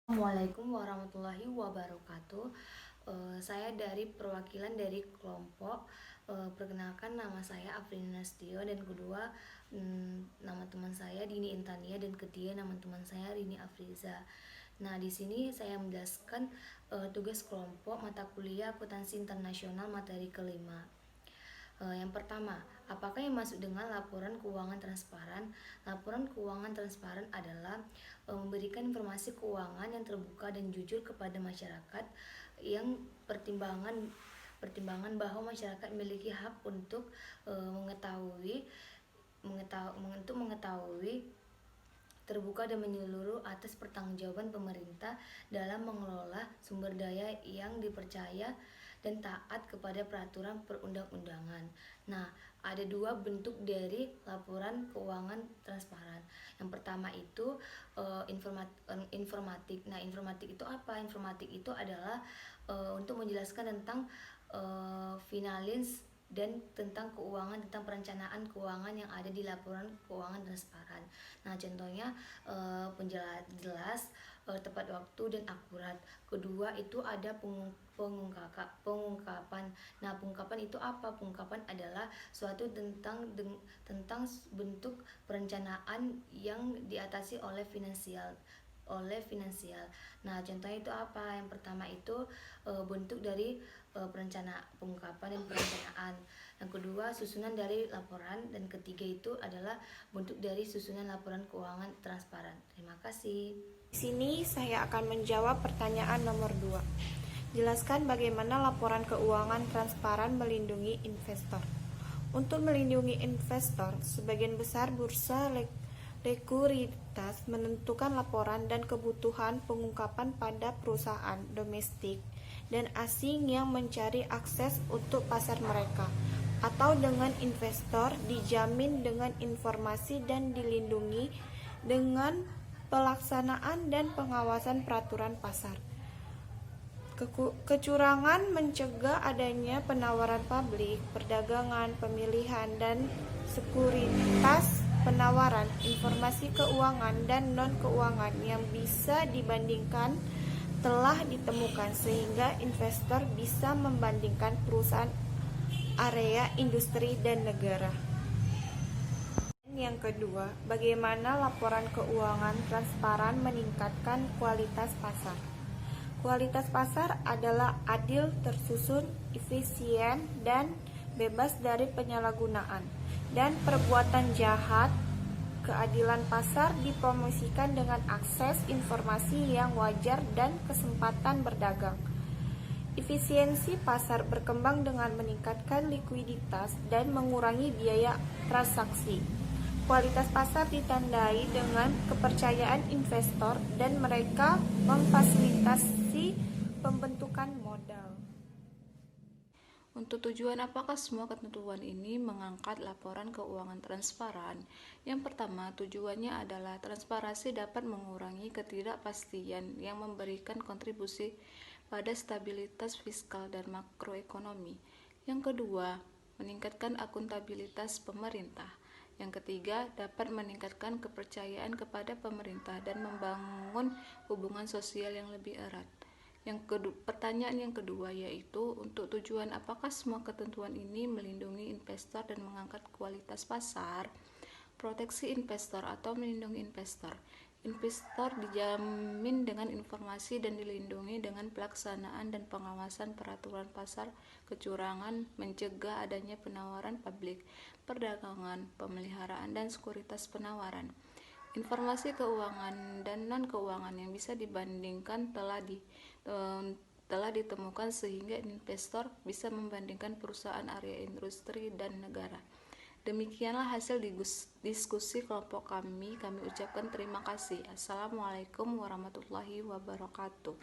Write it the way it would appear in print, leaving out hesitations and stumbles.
Assalamualaikum warahmatullahi wabarakatuh. Saya dari perwakilan dari kelompok. Perkenalkan, nama saya Afrina Nastio, dan kedua nama teman saya Dini Intania, dan ketiga nama teman saya Rini Afriza. Nah, di sini saya menjelaskan tugas kelompok mata kuliah akuntansi internasional materi kelima. Yang pertama, apakah yang masuk dengan laporan keuangan transparan? Laporan keuangan transparan adalah memberikan informasi keuangan yang terbuka dan jujur kepada masyarakat, yang pertimbangan bahwa masyarakat memiliki hak untuk mengetahui terbuka dan menyeluruh atas pertanggungjawaban pemerintah dalam mengelola sumber daya yang dipercaya dan taat kepada peraturan perundang-undangan. Nah, ada dua bentuk dari laporan keuangan transparan. Yang pertama itu informatik. Nah, informatik itu apa? Informatik itu adalah untuk menjelaskan tentang finalins dan tentang keuangan, tentang perencanaan keuangan yang ada di laporan keuangan transparan. Nah, contohnya penjelas, tepat waktu dan akurat. Kedua itu ada pengungkapan. Nah, pengungkapan itu apa? Pengungkapan adalah suatu tentang bentuk perencanaan yang diatasi oleh finansial. Nah, contohnya itu apa? Yang pertama itu bentuk dari pengungkapan dan perencanaan. Yang kedua, susunan dari laporan, dan ketiga itu adalah bentuk dari susunan laporan keuangan transparan. Terima kasih. Di sini saya akan menjawab pertanyaan nomor 2. Jelaskan bagaimana laporan keuangan transparan melindungi investor. Untuk melindungi investor, sebagian besar bursa likuiditas menentukan laporan dan kebutuhan pengungkapan pada perusahaan domestik dan asing yang mencari akses untuk pasar mereka, atau dengan investor dijamin dengan informasi dan dilindungi dengan pelaksanaan dan pengawasan peraturan pasar. Kecurangan mencegah adanya penawaran publik, perdagangan, pemilihan, dan sekuritas penawaran informasi keuangan dan non-keuangan yang bisa dibandingkan telah ditemukan sehingga investor bisa membandingkan perusahaan, area industri, dan negara. Yang kedua, bagaimana laporan keuangan transparan meningkatkan kualitas pasar. Kualitas pasar adalah adil, tersusun, efisien, dan bebas dari penyalahgunaan dan perbuatan jahat. Keadilan pasar dipromosikan dengan akses informasi yang wajar dan kesempatan berdagang. Efisiensi pasar berkembang dengan meningkatkan likuiditas dan mengurangi biaya transaksi. Kualitas pasar ditandai dengan kepercayaan investor dan mereka memfasilitasi pembentukan modal. Untuk tujuan apakah semua ketentuan ini mengangkat laporan keuangan transparan? Yang pertama, tujuannya adalah transparansi dapat mengurangi ketidakpastian yang memberikan kontribusi pada stabilitas fiskal dan makroekonomi. Yang kedua, meningkatkan akuntabilitas pemerintah. Yang ketiga, dapat meningkatkan kepercayaan kepada pemerintah dan membangun hubungan sosial yang lebih erat. Pertanyaan yang kedua yaitu, untuk tujuan apakah semua ketentuan ini melindungi investor dan mengangkat kualitas pasar? Proteksi investor atau melindungi investor. Investor dijamin dengan informasi dan dilindungi dengan pelaksanaan dan pengawasan peraturan pasar. Kecurangan mencegah adanya penawaran publik, perdagangan, pemeliharaan, dan sekuritas penawaran. Informasi keuangan dan non-keuangan yang bisa dibandingkan telah ditemukan sehingga investor bisa membandingkan perusahaan, area industri, dan negara. Demikianlah hasil diskusi kelompok kami. Kami ucapkan terima kasih. Assalamualaikum warahmatullahi wabarakatuh.